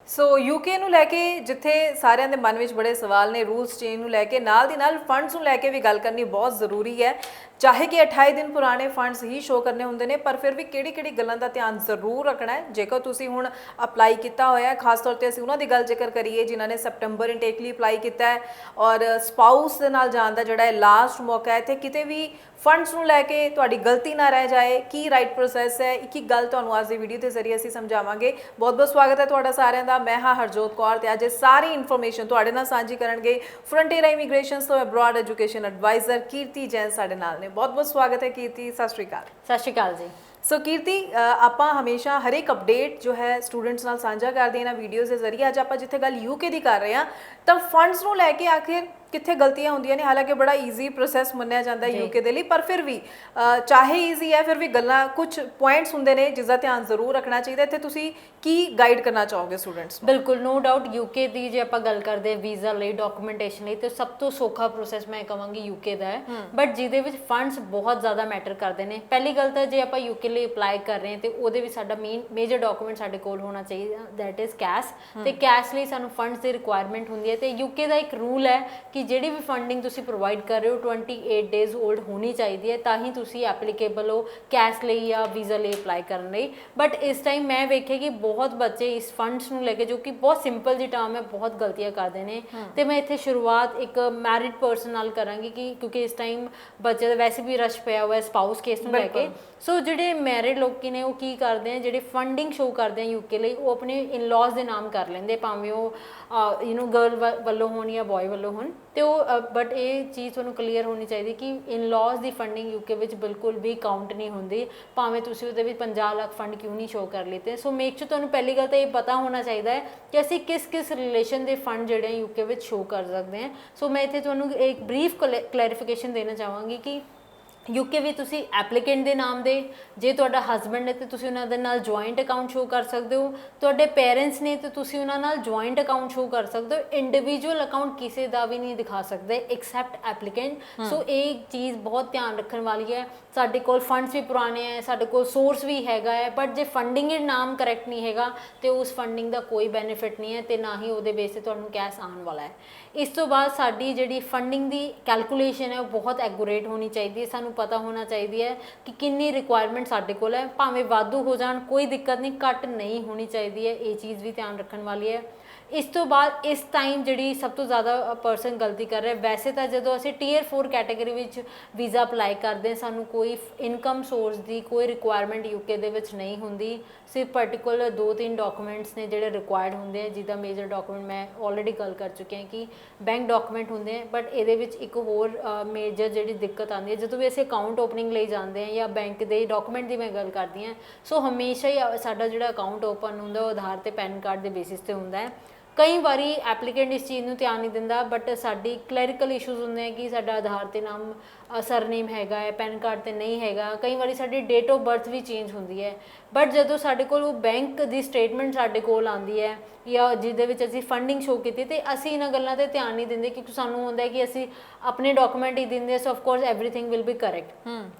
सो UK ਨੂੰ ਲੈ ਕੇ ਜਿੱਥੇ ਸਾਰਿਆਂ ਦੇ ਮਨ ਵਿੱਚ ਬੜੇ ਸਵਾਲ ਨੇ ਰੂਲਸ ਚੇਂਜ ਨੂੰ ਲੈ ਕੇ ਨਾਲ ਦੀ ਨਾਲ ਫੰਡਸ ਨੂੰ ਲੈ ਕੇ ਵੀ ਗੱਲ ਕਰਨੀ ਬਹੁਤ ਜ਼ਰੂਰੀ ਹੈ ਚਾਹੇ ਕਿ 28 ਦਿਨ ਪੁਰਾਣੇ ਫੰਡਸ ਹੀ ਸ਼ੋ ਕਰਨੇ ਹੁੰਦੇ ਨੇ ਪਰ ਫਿਰ ਵੀ ਕਿਹੜੀ ਗੱਲਾਂ ਦਾ ਧਿਆਨ ਜ਼ਰੂਰ ਰੱਖਣਾ ਹੈ ਜੇਕਰ ਤੁਸੀਂ ਹੁਣ ਅਪਲਾਈ ਕੀਤਾ ਹੋਇਆ ਹੈ ਖਾਸ ਤੌਰ ਤੇ ਅਸੀਂ ਉਹਨਾਂ ਦੀ ਗੱਲ ਜ਼ਿਕਰ ਕਰੀਏ ਜਿਨ੍ਹਾਂ ਨੇ ਸੈਪਟੰਬਰ ਇਨਟੇਕ ਲਈ ਅਪਲਾਈ ਕੀਤਾ ਹੈ ਔਰ ਸਪਾਊਸ ਦੇ ਨਾਲ ਜਾਣ ਦਾ ਜਿਹੜਾ ਹੈ ਲਾਸਟ ਮੌਕਾ ਹੈ ਤੇ ਕਿਤੇ ਵੀ ਫੰਡਸ ਨੂੰ ਲੈ ਕੇ ਤੁਹਾਡੀ ਗਲਤੀ ਨਾ ਰਹਿ ਜਾਏ ਕੀ ਰਾਈਟ ਪ੍ਰੋਸੈਸ ਹੈ ਇੱਕ ਗੱਲ ਤੁਹਾਨੂੰ ਅੱਜ ਦੀ ਵੀਡੀਓ ਦੇ ਜ਼ਰੀਏ ਅਸੀਂ ਸਮਝਾਵਾਂਗੇ ਬਹੁਤ ਸਵਾਗਤ ਹੈ ਤੁਹਾਡਾ ਸਾਰਿਆਂ ਦਾ ਮੈਂ ਹਾਂ ਹਰਜੋਤ ਕੌਰ ਤੇ ਅੱਜ ਇਹ ਸਾਰੀ ਇਨਫੋਰਮੇਸ਼ਨ ਤੁਹਾਡੇ ਨਾਲ ਸਾਂਝੀ ਕਰਨਗੇ ਫਰੰਟੀਅਰ ਇਮੀਗ੍ਰੇਸ਼ਨਸ ਤੋਂ ਅਬਰਾਡ ਐਜੂਕੇਸ਼ਨ ਐਡਵਾਈਜ਼ਰ ਕੀਰਤੀ ਜੈਨ ਸਾਡੇ ਨਾਲ ਨੇ ਬਹੁਤ ਸਵਾਗਤ ਹੈ ਕੀਰਤੀ ਸਤਿ ਸ਼੍ਰੀ ਅਕਾਲ ਸਤਿ ਸ਼੍ਰੀ ਅਕਾਲ ਜੀ ਸੋ ਕੀਰਤੀ ਆਪਾਂ ਹਮੇਸ਼ਾ ਹਰ ਇੱਕ ਅਪਡੇਟ ਜੋ ਹੈ ਸਟੂਡੈਂਟਸ ਨਾਲ ਸਾਂਝਾ ਕਰਦੇ ਇਹਨਾਂ ਵੀਡੀਓਜ਼ ਦੇ ਜ਼ਰੀਏ ਅੱਜ ਆਪਾਂ ਜਿੱਥੇ ਗੱਲ ਯੂਕੇ ਦੀ ਕਰ ਰਹੇ ਹਾਂ ਤਾਂ ਫੰਡਸ ਨੂੰ ਲੈ ਕੇ ਆਖਿਰ ਕਿੱਥੇ ਗਲਤੀਆਂ ਹੁੰਦੀਆਂ ਨੇ ਹਾਲਾਂਕਿ ਬੜਾ ਈਜ਼ੀ ਪ੍ਰੋਸੈਸ ਮੰਨਿਆ ਜਾਂਦਾ ਹੈ ਯੂਕੇ ਦੇ ਲਈ ਪਰ ਫਿਰ ਵੀ ਚਾਹੇ ਈਜ਼ੀ ਹੈ ਫਿਰ ਵੀ ਗੱਲਾਂ ਕੁਝ ਪੁਆਇੰਟਸ ਹੁੰਦੇ ਨੇ ਜਿਸ ਦਾ ਧਿਆਨ ਜ਼ਰੂਰ ਰੱਖਣਾ ਚਾਹੀਦਾ ਇੱਥੇ ਤੁਸੀਂ ਕੀ ਗਾਈਡ ਕਰਨਾ ਚਾਹੋਗੇ ਸਟੂਡੈਂਟਸ ਨੂੰ ਬਿਲਕੁਲ ਨੋ ਡਾਊਟ ਯੂਕੇ ਦੀ ਜੇ ਆਪਾਂ ਗੱਲ ਕਰਦੇ ਵੀਜ਼ਾ ਲਈ ਡਾਕੂਮੈਂਟੇਸ਼ਨ ਲਈ ਤੇ ਸਭ ਤੋਂ ਸੌਖਾ ਪ੍ਰੋਸੈਸ ਮੈਂ ਕਹਾਂਗੀ ਯੂਕੇ ਦਾ ਹੈ ਬਟ ਜਿਹਦੇ ਵਿੱਚ ਫੰਡਸ ਬਹੁਤ ਜ਼ਿਆਦਾ ਮੈਟਰ ਕਰਦੇ ਨੇ ਪਹਿਲੀ ਗੱਲ ਤਾਂ ਜੇ ਆਪਾਂ ਯੂਕੇ ਲਈ ਅਪਲਾਈ ਕਰ ਰਹੇ ਹਾਂ ਤੇ ਉਹਦੇ ਵਿੱਚ ਸਾਡਾ ਮੇਜਰ ਡਾਕੂਮੈਂਟ ਸਾਡੇ ਕੋਲ ਹੋਣਾ ਚਾਹੀਦਾ ਦੈਟ ਇਜ਼ ਕੈਸ਼ ਤੇ ਕੈਸ਼ ਲਈ ਸਾਨੂੰ ਫੰਡਸ ਦੀ ਰਿਕੁਆਇਰਮੈਂਟ ਹੁੰਦੀ ਹੈ ਤੇ ਯੂਕੇ ਦਾ ਇੱਕ ਰੂਲ ਹੈ ਕਿ ਜਿਹੜੀ ਵੀ ਫੰਡਿੰਗ ਤੁਸੀਂ ਪ੍ਰੋਵਾਈਡ ਕਰ ਰਹੇ ਹੋ 28 ਡੇਜ਼ 올ਡ ਹੋਣੀ ਚਾਹੀਦੀ ਹੈ ਤਾਂ ਹੀ ਤੁਸੀਂ ਐਪਲੀਕੇਬਲ ਹੋ ਕੈਸ਼ ਲਈ ਜਾਂ ਵੀਜ਼ਾ ਲਈ ਅਪਲਾਈ ਕਰਨ ਲਈ ਬਟ ਇਸ ਟਾਈਮ ਮੈਂ ਵੇਖਿਆ ਕਿ ਬਹੁਤ ਬੱਚੇ ਇਸ ਫੰਡਸ ਨੂੰ ਲੈ ਕੇ ਜੋ ਕਿ ਬਹੁਤ ਸਿੰਪਲ ਜੀ ਟਰਮ ਹੈ ਬਹੁਤ ਗਲਤੀਆਂ ਕਰਦੇ ਨੇ ਤੇ ਮੈਂ ਇੱਥੇ ਸ਼ੁਰੂਆਤ ਇੱਕ ਮੈਰਿਡ ਪਰਸਨ ਨਾਲ ਕਰਾਂਗੀ ਕਿ ਕਿਉਂਕਿ ਇਸ ਟਾਈਮ ਬੱਚੇ ਦਾ ਵੈਸੇ ਵੀ ਰਸ਼ ਪਿਆ ਹੋਇਆ ਸਪਾਊਸ ਕੇਸ ਨੂੰ ਲੈ ਕੇ ਸੋ ਜਿਹੜੇ ਮੈਰਿਡ ਲੋਕੀ ਨੇ ਉਹ ਕੀ ਕਰਦੇ ਆ ਜਿਹੜੇ ਫੰਡਿੰਗ ਸ਼ੋ ਕਰਦੇ ਆ ਯੂਕੇ ਲਈ ਉਹ ਆਪਣੇ ਇਨ-ਲॉज ਦੇ ਨਾਮ ਕਰ ਲੈਂਦੇ ਭਾਵੇਂ ਉਹ ਗਰਲ ਵੱਲੋਂ ਹੋਣ ਜਾਂ ਬॉय ਵੱਲੋਂ ਹੋਣ ਤੇ ਉਹ ਬਟ ਇਹ ਚੀਜ਼ ਤੁਹਾਨੂੰ ਕਲੀਅਰ ਹੋਣੀ ਚਾਹੀਦੀ ਕਿ ਇਨ-ਲॉज ਦੀ ਫੰਡਿੰਗ ਯੂਕੇ ਵਿੱਚ ਬਿਲਕੁਲ ਵੀ ਕਾਊਂਟ ਨਹੀਂ ਹੁੰਦੀ ਭਾਵੇਂ ਤੁਸੀਂ ਉਹਦੇ ਵਿੱਚ 50 ਲੱਖ ਫੰਡ ਕਿਉਂ ਨਹੀਂ ਸ਼ੋ ਕਰ ਲਿੱਤੇ ਸੋ ਮੇਕ ਸ਼ੋਰ ਤੁਹਾਨੂੰ ਪਹਿਲੀ ਗੱਲ ਤਾਂ ਇਹ ਪਤਾ ਹੋਣਾ ਚਾਹੀਦਾ ਹੈ ਕਿ ਅਸੀਂ ਕਿਸ ਰਿਲੇਸ਼ਨ ਦੇ ਫੰਡ ਜਿਹੜੇ ਯੂਕੇ ਵਿੱਚ ਸ਼ੋ ਕਰ ਸਕਦੇ ਹਾਂ ਸੋ ਮੈਂ ਇੱਥੇ ਤੁਹਾਨੂੰ ਇੱਕ ਬਰੀਫ ਕਲੈਰੀਫਿਕੇਸ਼ਨ ਦੇਣਾ ਚਾਹਾਂਗੀ ਕਿ ਯੂਕੇ ਵੀ ਤੁਸੀਂ ਐਪਲੀਕੈਂਟ ਦੇ ਨਾਮ ਦੇ ਜੇ ਤੁਹਾਡਾ ਹਸਬੈਂਡ ਹੈ ਤੇ ਤੁਸੀਂ ਉਹਨਾਂ ਦੇ ਨਾਲ ਜੁਆਇੰਟ ਅਕਾਊਂਟ ਸ਼ੋ ਕਰ ਸਕਦੇ ਹੋ ਤੁਹਾਡੇ ਪੇਰੈਂਟਸ ਨੇ ਤੇ ਤੁਸੀਂ ਉਹਨਾਂ ਨਾਲ ਜੁਆਇੰਟ ਅਕਾਊਂਟ ਸ਼ੋ ਕਰ ਸਕਦੇ ਹੋ ਇੰਡੀਵਿਜੂਅਲ ਅਕਾਊਂਟ ਕਿਸੇ ਦਾ ਵੀ ਨਹੀਂ ਦਿਖਾ ਸਕਦੇ ਐਕਸੈਪਟ ਐਪਲੀਕੈਂਟ ਸੋ ਇਹ ਚੀਜ਼ ਬਹੁਤ ਧਿਆਨ ਰੱਖਣ ਵਾਲੀ ਹੈ ਸਾਡੇ ਕੋਲ ਫੰਡਸ ਵੀ ਪੁਰਾਣੇ ਹੈ ਸਾਡੇ ਕੋਲ ਸੋਰਸ ਵੀ ਹੈਗਾ ਹੈ ਬਟ ਜੇ ਫੰਡਿੰਗ ਦੇ ਨਾਮ ਕਰੈਕਟ ਨਹੀਂ ਹੈਗਾ ਤੇ ਉਸ ਫੰਡਿੰਗ ਦਾ ਕੋਈ ਬੈਨੀਫਿਟ ਨਹੀਂ ਹੈ ਤੇ ਨਾ ਹੀ ਉਹਦੇ ਬੇਸ ਤੇ ਤੁਹਾਨੂੰ ਕੈਸ਼ ਆਉਣ ਵਾਲਾ ਹੈ ਇਸ ਤੋਂ ਬਾਅਦ ਸਾਡੀ ਜਿਹੜੀ ਫੰਡਿੰਗ ਦੀ ਕੈਲਕੂਲੇਸ਼ਨ ਹੈ ਉਹ ਬਹੁਤ ਐਕੂਰੇਟ ਹੋਣੀ ਚਾਹੀਦੀ ਹੈ ਸਾਨੂੰ ਪਤਾ ਹੋਣਾ ਚਾਹੀਦੀ ਹੈ ਕਿ ਕਿੰਨੀ ਰਿਕੁਆਇਰਮੈਂਟ ਸਾਡੇ ਕੋਲ ਹੈ ਭਾਵੇਂ ਵਾਧੂ ਹੋ ਜਾਣ ਕੋਈ ਦਿੱਕਤ ਨਹੀਂ ਘੱਟ ਨਹੀਂ ਹੋਣੀ ਚਾਹੀਦੀ ਹੈ ਇਹ ਚੀਜ਼ ਵੀ ਧਿਆਨ ਰੱਖਣ ਵਾਲੀ ਹੈ ਇਸ ਤੋਂ ਬਾਅਦ ਇਸ ਟਾਈਮ ਜਿਹੜੀ ਸਭ ਤੋਂ ਜ਼ਿਆਦਾ ਪਰਸਨ ਗਲਤੀ ਕਰ ਰਿਹਾ ਵੈਸੇ ਤਾਂ ਜਦੋਂ ਅਸੀਂ ਟੀਅਰ 4 ਕੈਟਾਗਰੀ ਵਿੱਚ ਵੀਜ਼ਾ ਅਪਲਾਈ ਕਰਦੇ ਸਾਨੂੰ ਕੋਈ ਇਨਕਮ ਸੋਰਸ ਦੀ ਕੋਈ ਰਿਕੁਆਇਰਮੈਂਟ ਯੂਕੇ ਦੇ ਵਿੱਚ ਨਹੀਂ ਹੁੰਦੀ ਸਿਰਫ ਪਾਰਟਿਕੂਲਰ 2-3 ਡਾਕੂਮੈਂਟਸ ਨੇ ਜਿਹੜੇ ਰਿਕੁਆਇਰਡ ਹੁੰਦੇ ਆ ਜਿਹਦਾ ਮੇਜਰ ਡਾਕੂਮੈਂਟ ਮੈਂ ਆਲਰੇਡੀ ਗੱਲ ਕਰ ਚੁੱਕੀ ਹਾਂ ਕਿ ਬੈਂਕ ਡਾਕੂਮੈਂਟ ਹੁੰਦੇ ਆ ਬਟ ਇਹਦੇ ਵਿੱਚ ਇੱਕ ਹੋਰ ਮੇਜਰ ਜਿਹੜੀ ਦਿੱਕਤ ਆਉਂਦੀ ਹੈ ਜਦੋਂ ਵੀ ਅਸੀਂ ਅਕਾਊਂਟ ਓਪਨਿੰਗ ਲਈ ਜਾਂਦੇ ਹਾਂ ਜਾਂ ਬੈਂਕ ਦੇ ਡਾਕੂਮੈਂਟ ਦੀ ਮੈਂ ਗੱਲ ਕਰਦੀ ਹਾਂ ਸੋ ਹਮੇਸ਼ਾ ਹੀ ਸਾਡਾ ਜਿਹੜਾ ਅਕਾਊਂਟ ਓਪਨ ਹੁੰਦਾ ਉਹ ਆਧਾਰ ਤੇ ਪੈਨ ਕਾਰਡ ਦੇ ਬੇਸਿਸ ਤੇ ਹੁੰਦਾ ਹੈ ਕਈ ਵਾਰੀ ਐਪਲੀਕੈਂਟ ਇਸ ਚੀਜ਼ ਨੂੰ ਧਿਆਨ ਨਹੀਂ ਦਿੰਦਾ ਬਟ ਸਾਡੀ ਕਲੈਰੀਕਲ ਇਸ਼ੂਜ਼ ਹੁੰਦੇ ਆ ਕਿ ਸਾਡਾ ਆਧਾਰ ਤੇ ਨਾਮ ਸਰਨੇਮ ਹੈਗਾ ਹੈ ਪੈਨ ਕਾਰਡ ਤੇ ਨਹੀਂ ਹੈਗਾ ਕਈ ਵਾਰੀ ਸਾਡੀ ਡੇਟ ਆਫ ਬਰਥ ਵੀ ਚੇਂਜ ਹੁੰਦੀ ਹੈ ਬਟ ਜਦੋਂ ਸਾਡੇ ਕੋਲ ਉਹ ਬੈਂਕ ਦੀ ਸਟੇਟਮੈਂਟ ਸਾਡੇ ਕੋਲ ਆਉਂਦੀ ਹੈ ਜਾਂ ਜਿਹਦੇ ਵਿੱਚ ਅਸੀਂ ਫੰਡਿੰਗ ਸ਼ੋ ਕੀਤੀ ਤੇ ਅਸੀਂ ਇਹਨਾਂ ਗੱਲਾਂ ਤੇ ਧਿਆਨ ਨਹੀਂ ਦਿੰਦੇ ਕਿਉਂਕਿ ਸਾਨੂੰ ਹੁੰਦਾ ਹੈ ਕਿ ਅਸੀਂ ਆਪਣੇ ਡਾਕੂਮੈਂਟ ਹੀ ਦਿੰਦੇ so of course everything will be correct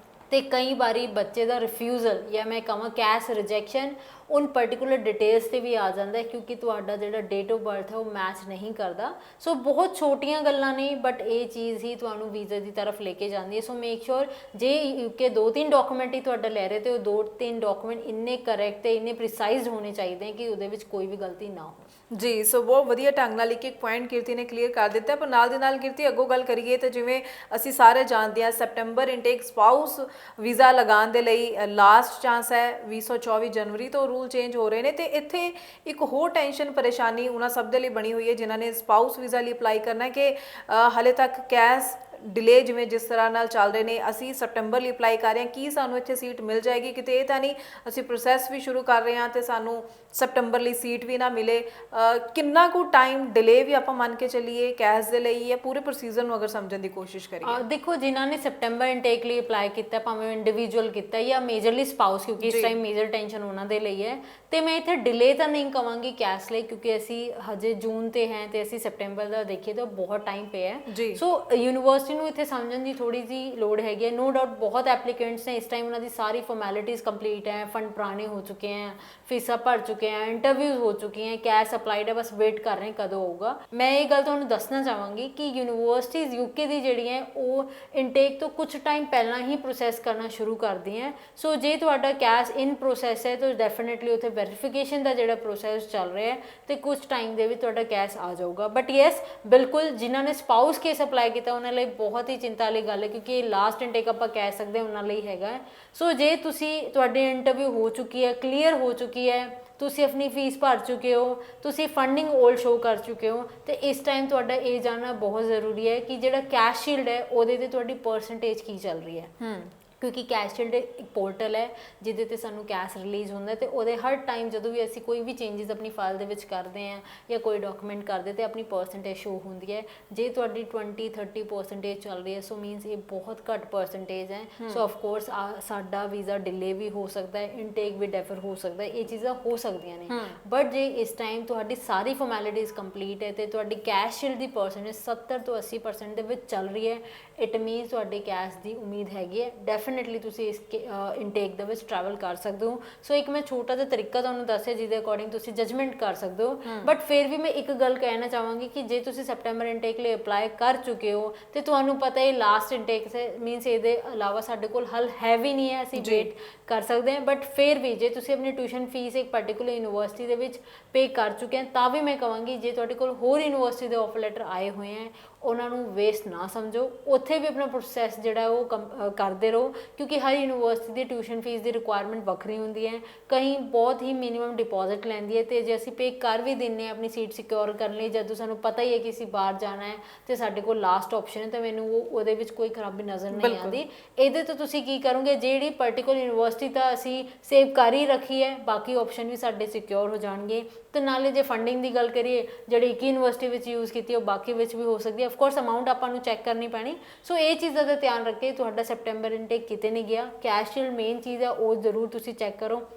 ਤੇ ਕਈ ਵਾਰੀ ਬੱਚੇ ਦਾ ਰਿਫਿਊਜ਼ਲ ਜਾਂ ਮੈਂ ਕਹਾਂ case rejection on particular details ਤੇ ਵੀ ਆ ਜਾਂਦਾ ਹੈ ਕਿਉਂਕਿ ਤੁਹਾਡਾ ਜਿਹੜਾ ਡੇਟ ਆਫ ਬਰਥ ਹੈ ਉਹ ਮੈਚ ਨਹੀਂ ਕਰਦਾ ਸੋ ਬਹੁਤ ਛੋਟੀਆਂ ਗੱਲਾਂ ਨੇ ਬਟ ਇਹ ਚੀਜ਼ ਹੀ ਤੁਹਾਨੂੰ ਵੀਜ਼ੇ ਦੀ ਤਰਫ ਲੈ ਕੇ ਜਾਂਦੀ ਹੈ ਸੋ ਮੇਕ ਸ਼ੋਰ ਜੇ ਯੂਕੇ 2-3 ਡਾਕੂਮੈਂਟ ਹੀ ਤੁਹਾਡਾ ਲੈ ਰਹੇ ਤੇ ਉਹ 2-3 ਡਾਕੂਮੈਂਟ ਇੰਨੇ ਕਰੈਕਟ ਤੇ ਇੰਨੇ ਪ੍ਰੀਸਾਈਜ਼ਡ ਹੋਣੇ ਚਾਹੀਦੇ ਕਿ ਉਹਦੇ ਵਿੱਚ ਕੋਈ ਵੀ ਗਲਤੀ ਨਾ ਹੋ ਜੀ ਸੋ ਬਹੁਤ ਵਧੀਆ ਢੰਗ ਨਾਲ ਇੱਕ ਪੁਆਇੰਟ ਕੀਰਤੀ ਨੇ ਕਲੀਅਰ ਕਰ ਦਿੱਤਾ ਪਰ ਨਾਲ ਦੇ ਨਾਲ ਕੀਰਤੀ ਅੱਗੋਂ ਗੱਲ ਕਰੀਏ ਤਾਂ ਜਿਵੇਂ ਅਸੀਂ ਸਾਰੇ ਜਾਣਦੇ ਹਾਂ ਸੈਪਟੰਬਰ ਇਨਟੇਕ ਸਪਾਊਸ ਵੀਜ਼ਾ ਲਗਾਉਣ ਦੇ ਲਈ ਲਾਸਟ ਚਾਂਸ ਹੈ 2024 ਜਨਵਰੀ ਤੋਂ ਰੂਲ ਚੇਂਜ ਹੋ ਰਹੇ ਨੇ ਤੇ ਇੱਥੇ ਇੱਕ ਹੋਰ ਟੈਨਸ਼ਨ ਪਰੇਸ਼ਾਨੀ ਉਹਨਾਂ ਸਭ ਦੇ ਲਈ ਬਣੀ ਹੋਈ ਹੈ ਜਿਨ੍ਹਾਂ ਨੇ ਸਪਾਊਸ ਵੀਜ਼ਾ ਲਈ ਅਪਲਾਈ ਕਰਨਾ ਹੈ ਕਿ ਹਾਲੇ ਤੱਕ ਕੈਸ਼ ਡਿਲੇ ਜਿਵੇਂ ਜਿਸ ਤਰ੍ਹਾਂ ਨਾਲ ਚੱਲ ਰਹੇ ਨੇ ਅਸੀਂ ਸੈਪਟੰਬਰ ਲਈ ਅਪਲਾਈ ਕਰ ਰਹੇ ਹਾਂ ਕੀ ਸਾਨੂੰ ਇੱਥੇ ਸੀਟ ਮਿਲ ਜਾਏਗੀ ਕਿਤੇ ਇਹ ਤਾਂ ਨਹੀਂ ਅਸੀਂ ਪ੍ਰੋਸੈਸ ਵੀ ਸ਼ੁਰੂ ਕਰ ਰਹੇ ਹਾਂ ਤੇ ਸਾਨੂੰ ਸੈਪਟੰਬਰ ਲਈ ਸੀਟ ਵੀ ਨਾ ਮਿਲੇ ਕਿੰਨਾ ਕੁ ਟਾਈਮ ਡਿਲੇ ਵੀ ਆਪਾਂ ਮੰਨ ਕੇ ਚੱਲੀਏ ਕੈਸ਼ ਦੇ ਲਈ ਜਾਂ ਪੂਰੇ ਪ੍ਰੋਸੀਜਰ ਨੂੰ ਅਗਰ ਸਮਝਣ ਦੀ ਕੋਸ਼ਿਸ਼ ਕਰੀਏ ਦੇਖੋ ਜਿਨ੍ਹਾਂ ਨੇ ਸੈਪਟੰਬਰ ਇਨਟੇਕ ਲਈ ਅਪਲਾਈ ਕੀਤਾ ਭਾਵੇਂ ਇੰਡੀਵਿਜੂਅਲ ਕੀਤਾ ਜਾਂ ਮੇਜਰਲੀ ਸਪਾਊਸ ਕਿਉਂਕਿ ਇਸ ਟਾਈਮ ਮੇਜਰ ਟੈਨਸ਼ਨ ਉਹਨਾਂ ਦੇ ਲਈ ਹੈ ਤੇ ਮੈਂ ਇੱਥੇ ਡਿਲੇ ਤਾਂ ਨਹੀਂ ਕਵਾਂਗੀ ਕੈਸ਼ ਲਈ ਕਿਉਂਕਿ ਅਸੀਂ ਹਜੇ ਜੂਨ ਤੇ ਹੈ ਤੇ ਅਸੀਂ ਸੈਪਟੰਬਰ ਦਾ ਦੇਖੀਏ ਤਾਂ ਬਹੁਤ ਟਾਈਮ ਪਿਆ ਹੈ ਸੋ ਯੂਨੀਵਰਸਿਟੀ ਯੂਨੀਵਰਸਿਟੀ ਨੂੰ ਇੱਥੇ ਸਮਝਣ ਦੀ ਥੋੜੀ ਜਿਹੀ ਲੋੜ ਹੈਗੀ ਹੈ। ਨੋ ਡਾਊਟ ਬਹੁਤ ਐਪਲੀਕੈਂਟਸ ਨੇ, ਇਸ ਟਾਈਮ ਉਹਨਾਂ ਦੀ ਸਾਰੀ ਫਾਰਮੈਲਿਟੀਜ਼ ਕੰਪਲੀਟ ਹੈ, ਫੰਡ ਪੁਰਾਣੇ ਹੋ ਚੁੱਕੇ हैं, ਫੀਸਾਂ ਭਰ ਚੁੱਕੇ हैं, ਇੰਟਰਵਿਊਜ਼ ਹੋ ਚੁੱਕੇ हैं, ਕੈਸ਼ ਅਪਲਾਈਡ ਹੈ, ਬਸ ਵੇਟ ਕਰ ਰਹੇ ਕਦੋਂ ਹੋਊਗਾ। ਮੈਂ ਇਹ ਗੱਲ ਤੁਹਾਨੂੰ ਦੱਸਣਾ ਚਾਹਾਂਗੀ ਕਿ ਯੂਨੀਵਰਸਿਟੀਜ਼ ਯੂਕੇ ਦੀ ਜਿਹੜੀਆਂ ਉਹ ਇਨਟੇਕ ਤੋਂ ਕੁਝ ਟਾਈਮ ਪਹਿਲਾਂ ਹੀ ਪ੍ਰੋਸੈਸ ਕਰਨਾ ਸ਼ੁਰੂ ਕਰਦੀਆਂ। ਸੋ ਜੇ ਤੁਹਾਡਾ ਕੈਸ਼ ਇਨ ਪ੍ਰੋਸੈਸ ਹੈ ਤਾਂ ਡੈਫੀਨਿਟਲੀ ਉੱਥੇ ਵੈਰੀਫਿਕੇਸ਼ਨ ਦਾ ਜਿਹੜਾ ਪ੍ਰੋਸੈਸ ਚੱਲ ਰਿਹਾ ਹੈ ਤੇ ਕੁਝ ਟਾਈਮ ਦੇ ਵਿੱਚ ਤੁਹਾਡਾ ਕੈਸ਼ ਆ ਜਾਊਗਾ। ਬਟ ਯੈਸ, ਬਿਲਕੁਲ ਜਿਨ੍ਹਾਂ ਨੇ ਸਪਾਊਸ ਕੇਸ ਅਪਲਾਈ ਕੀਤਾ ਉਹਨਾਂ ਲਈ ਬਹੁਤ ਹੀ ਚਿੰਤਾ ਵਾਲੀ ਗੱਲ ਹੈ, ਕਿਉਂਕਿ ਇਹ ਲਾਸਟ ਇਨਟੇਕ ਆਪਾਂ ਕਹਿ ਸਕਦੇ ਉਹਨਾਂ ਲਈ ਹੈਗਾ। ਸੋ ਜੇ ਤੁਸੀਂ ਤੁਹਾਡੀ ਇੰਟਰਵਿਊ ਹੋ ਚੁੱਕੀ ਹੈ, ਕਲੀਅਰ ਹੋ ਚੁੱਕੀ ਹੈ, ਤੁਸੀਂ ਆਪਣੀ ਫੀਸ ਭਰ ਚੁੱਕੇ ਹੋ, ਤੁਸੀਂ ਫੰਡਿੰਗ ਓਲ ਸ਼ੋ ਕਰ ਚੁੱਕੇ ਹੋ, ਤੇ ਇਸ ਟਾਈਮ ਤੁਹਾਡਾ ਇਹ ਜਾਣਨਾ ਬਹੁਤ ਜ਼ਰੂਰੀ ਹੈ ਕਿ ਜਿਹੜਾ ਕੈਸ਼ ਸ਼ੀਲਡ ਹੈ ਉਹਦੇ ਤੇ ਤੁਹਾਡੀ ਪਰਸੈਂਟੇਜ ਕੀ ਚੱਲ ਰਹੀ ਹੈ। ਕਿਉਂਕਿ ਕੈਸ਼ ਸ਼ੀਲਡ ਇੱਕ ਪੋਰਟਲ ਹੈ ਜਿਹਦੇ ਤੇ ਸਾਨੂੰ ਕੈਸ਼ ਰਿਲੀਜ਼ ਹੁੰਦਾ ਤੇ ਉਹਦੇ ਹਰ ਟਾਈਮ ਜਦੋਂ ਵੀ ਅਸੀਂ ਕੋਈ ਵੀ ਚੇਂਜਸ ਆਪਣੀ ਫਾਈਲ ਦੇ ਵਿੱਚ ਕਰਦੇ ਹਾਂ ਜਾਂ ਕੋਈ ਡਾਕੂਮੈਂਟ ਕਰਦੇ ਤੇ ਆਪਣੀ ਪਰਸੈਂਟੇਜ ਸ਼ੋ ਹੁੰਦੀ ਹੈ। ਜੇ ਤੁਹਾਡੀ 20-30% ਚੱਲ ਰਹੀ ਹੈ ਸੋ ਮੀਨਸ ਇਹ ਬਹੁਤ ਘੱਟ ਪਰਸੈਂਟੇਜ ਹੈ। ਸੋ ਆਫ ਕੋਰਸ ਸਾਡਾ ਵੀਜ਼ਾ ਡਿਲੇ ਵੀ ਹੋ ਸਕਦਾ ਹੈ, ਇਨਟੇਕ ਵੀ ਡੈਫਰ ਹੋ ਸਕਦਾ ਹੈ, ਇਹ ਚੀਜ਼ਾਂ ਹੋ ਸਕਦੀਆਂ ਨੇ। ਬਟ ਜੇ ਇਸ ਟਾਈਮ ਤੁਹਾਡੀ ਸਾਰੀ ਫਾਰਮੈਲਿਟੀਜ਼ ਕੰਪਲੀਟ ਹੈ ਤੇ ਤੁਹਾਡੀ ਕੈਸ਼ ਸ਼ੀਲਡ ਦੀ ਪਰਸੈਂਟੇਜ 70 ਤੋਂ 80% ਦੇ ਵਿੱਚ ਚੱਲ ਰਹੀ ਹੈ, ਇਟ ਮੀਨਸ ਤੁਹਾਡੇ ਕੈਸ਼ ਦੀ ਉਮੀਦ ਹੈਗੀ ਹੈ। ਡੈਫੀਨਿਟਲੀ ਤੁਸੀਂ ਇਸ ਇਨਟੇਕ ਦੇ ਵਿੱਚ ਟਰੈਵਲ ਕਰ ਸਕਦੇ ਹੋ। ਸੋ ਇੱਕ ਮੈਂ ਛੋਟਾ ਜਿਹਾ ਤਰੀਕਾ ਤੁਹਾਨੂੰ ਦੱਸਿਆ ਜਿਹਦੇ ਅਕੋਰਡਿੰਗ ਤੁਸੀਂ ਜਜਮੈਂਟ ਕਰ ਸਕਦੇ ਹੋ। ਬਟ ਫਿਰ ਵੀ ਮੈਂ ਇੱਕ ਗੱਲ ਕਹਿਣਾ ਚਾਹਾਂਗੀ ਕਿ ਜੇ ਤੁਸੀਂ ਸੈਪਟੈਂਬਰ ਇਨਟੇਕ ਲਈ ਅਪਲਾਈ ਕਰ ਚੁੱਕੇ ਹੋ ਤੇ ਤੁਹਾਨੂੰ ਪਤਾ ਹੈ ਲਾਸਟ ਇਨਟੇਕ ਸੇ ਮੀਨਸ ਇਹਦੇ ਇਲਾਵਾ ਸਾਡੇ ਕੋਲ ਹੱਲ ਹੈ ਵੀ ਨਹੀਂ ਹੈ, ਅਸੀਂ ਵੇਟ ਕਰ ਸਕਦੇ ਹਾਂ। ਬਟ ਫਿਰ ਵੀ ਜੇ ਤੁਸੀਂ ਆਪਣੀ ਟਿਊਸ਼ਨ ਫੀਸ ਇੱਕ ਪਰਟੀਕੂਲਰ ਯੂਨੀਵਰਸਿਟੀ ਦੇ ਵਿੱਚ ਪੇ ਕਰ ਚੁੱਕੇ ਹੋ ਤਾਂ ਵੀ ਮੈਂ ਕਹਾਂਗੀ ਜੇ ਤੁਹਾਡੇ ਕੋਲ ਹੋਰ ਯੂਨੀਵਰਸਿਟੀ ਦੇ ਆਫਰ ਲੈਟਰ ਆਏ ਹੋਏ ਹੈ ਉਹਨਾਂ ਨੂੰ ਵੇਸਟ ਨਾ ਸਮਝੋ, ਉੱਥੇ ਵੀ ਆਪਣਾ ਪ੍ਰੋਸੈਸ ਜਿਹੜਾ ਉਹ ਕਰਦੇ ਰਹੋ, ਕਿਉਂਕਿ ਹਰ ਯੂਨੀਵਰਸਿਟੀ ਦੀ ਟਿਊਸ਼ਨ ਫੀਸ ਦੀ ਰਿਕੁਆਇਰਮੈਂਟ ਵੱਖਰੀ ਹੁੰਦੀ ਹੈ। ਕਈ ਬਹੁਤ ਹੀ ਮਿਨੀਮਮ ਡਿਪੋਜ਼ਿਟ ਲੈਂਦੀ ਹੈ ਤੇ ਜੇ ਅਸੀਂ ਪੇ ਕਰ ਵੀ ਦਿੰਦੇ ਹਾਂ ਆਪਣੀ ਸੀਟ ਸਿਕਿਉਰ ਕਰਨ ਲਈ, ਜਦੋਂ ਸਾਨੂੰ ਪਤਾ ਹੀ ਹੈ ਕਿ ਅਸੀਂ ਬਾਹਰ ਜਾਣਾ ਹੈ ਤੇ ਸਾਡੇ ਕੋਲ ਲਾਸਟ ਆਪਸ਼ਨ ਹੈ ਤਾਂ ਮੈਨੂੰ ਉਹਦੇ ਵਿੱਚ ਕੋਈ ਖਰਾਬੀ ਨਜ਼ਰ ਨਹੀਂ ਆਉਂਦੀ। ਇਹਦੇ ਤੋਂ ਤੁਸੀਂ ਕੀ ਕਰੋਗੇ, ਜਿਹੜੀ ਪਰਟੀਕੂਲਰ ਯੂਨੀਵਰਸਿਟੀ ਤਾਂ ਅਸੀਂ ਸੇਵ ਕਰ ਹੀ ਰੱਖੀ ਹੈ ਬਾਕੀ ਆਪਸ਼ਨ ਵੀ ਸਾਡੇ ਸਿਕਿਉਰ ਹੋ ਜਾਣਗੇ। ਤੇ ਨਾਲੇ ਜੇ ਫੰਡਿੰਗ ਦੀ ਗੱਲ ਕਰੀਏ ਜਿਹੜੀ ਇੱਕ ਯੂਨੀਵਰਸਿਟੀ ਵਿੱਚ ਯੂਜ਼ ਕੀਤੀ ਉਹ ਬਾਕੀ ਵਿੱਚ ਵੀ ਹੋ ਸਕਦੀ ਹੈ। ਆਫ ਕੋਰਸ ਅਮਾਊਂਟ ਆਪਾਂ ਨੂੰ ਚੈੱਕ ਕਰਨੀ ਪੈਣੀ। ਸੋ ਇਹ ਚੀਜ਼ਾਂ ਦਾ ਧਿਆਨ ਰੱਖ ਕੇ ਤੁਹਾਡਾ ਸੈਪਟੈਂਬਰ ਇਨਟੇਕ ਕਿਤੇ ਨਹੀਂ ਗਿਆ। ਕੈਸ਼ ਸ਼ੀਲਡ ਮੇਨ ਚੀਜ਼ ਹੈ, ਉਹ ਜ਼ਰੂਰ ਤੁਸੀਂ ਚੈੱਕ ਕਰੋ।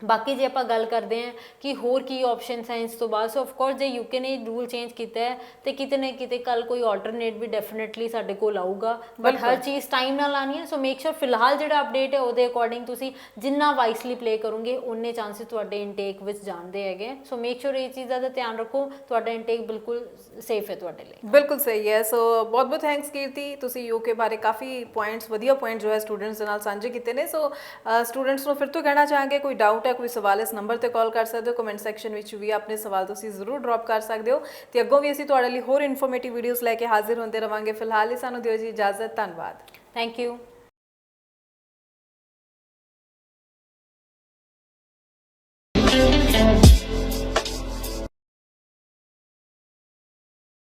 ਬਾਕੀ ਜੇ ਆਪਾਂ ਗੱਲ ਕਰਦੇ ਹਾਂ ਕਿ ਹੋਰ ਕੀ ਆਪਸ਼ਨਸ ਹੈ ਇਸ ਤੋਂ ਬਾਅਦ, ਸੋ ਆਫਕੋਰਸ ਜੇ ਯੂਕੇ ਨੇ ਰੂਲ ਚੇਂਜ ਕੀਤਾ ਹੈ ਤੇ ਕਿਤੇ ਨਾ ਕਿਤੇ ਕੱਲ ਕੋਈ ਆਲਟਰਨੇਟ ਵੀ ਡੈਫੀਨਿਟਲੀ ਸਾਡੇ ਕੋਲ ਆਊਗਾ। ਬਟ ਹਰ ਚੀਜ਼ ਟਾਈਮ ਨਾਲ ਆਉਣੀ ਹੈ। ਸੋ ਮੇਕ ਸ਼ੋਰ ਫਿਲਹਾਲ ਜਿਹੜਾ ਅਪਡੇਟ ਹੈ ਉਹਦੇ ਅਕੋਰਡਿੰਗ ਤੁਸੀਂ ਜਿੰਨਾ ਵਾਈਸਲੀ ਪਲੇ ਕਰੋਗੇ ਉਨੇ ਚਾਂਸਿਸ ਤੁਹਾਡੇ ਇਨਟੇਕ ਵਿੱਚ ਜਾਣਦੇ ਹੈਗੇ। ਸੋ ਮੇਕ ਸ਼ੋਰ ਇਹ ਚੀਜ਼ਾਂ ਦਾ ਧਿਆਨ ਰੱਖੋ, ਤੁਹਾਡਾ ਇਨਟੇਕ ਬਿਲਕੁਲ ਸੇਫ ਹੈ ਤੁਹਾਡੇ ਲਈ। ਬਿਲਕੁਲ ਸਹੀ ਹੈ। ਸੋ ਬਹੁਤ ਬਹੁਤ ਥੈਂਕਸ ਕੀਰਤੀ, ਤੁਸੀਂ ਯੂਕੇ ਬਾਰੇ ਕਾਫੀ ਪੁਆਇੰਟਸ ਵਧੀਆ ਪੁਆਇੰਟ ਜੋ ਹੈ ਸਟੂਡੈਂਟਸ ਦੇ ਨਾਲ ਸਾਂਝੇ ਕੀਤੇ ਨੇ। ਸੋ ਸਟੂਡੈਂਟਸ ਨੂੰ ਫਿਰ ਤੋਂ ਕਹਿਣਾ ਚਾਹਾਂਗੇ ਕੋਈ ਡਾਊਟ ਹੈ, ਕੋਈ ਸਵਾਲ ਇਸ ਨੰਬਰ ਤੇ ਕਾਲ ਕਰ ਸਕਦੇ ਹੋ, ਕਮੈਂਟ ਸੈਕਸ਼ਨ ਵਿੱਚ ਵੀ ਆਪਣੇ ਸਵਾਲ ਤੁਸੀਂ ਜ਼ਰੂਰ ਡ੍ਰੌਪ ਕਰ ਸਕਦੇ ਹੋ ਤੇ ਅੱਗੋਂ ਵੀ ਅਸੀਂ ਤੁਹਾਡੇ ਲਈ ਹੋਰ ਇਨਫੋਰਮੇਟਿਵ ਵੀਡੀਓਜ਼ ਲੈ ਕੇ ਹਾਜ਼ਰ ਹੁੰਦੇ ਰਵਾਂਗੇ। ਫਿਲਹਾਲ ਹੀ ਸਾਨੂੰ ਦਿਓ ਜੀ ਇਜਾਜ਼ਤ। ਧੰਨਵਾਦ। Thank you.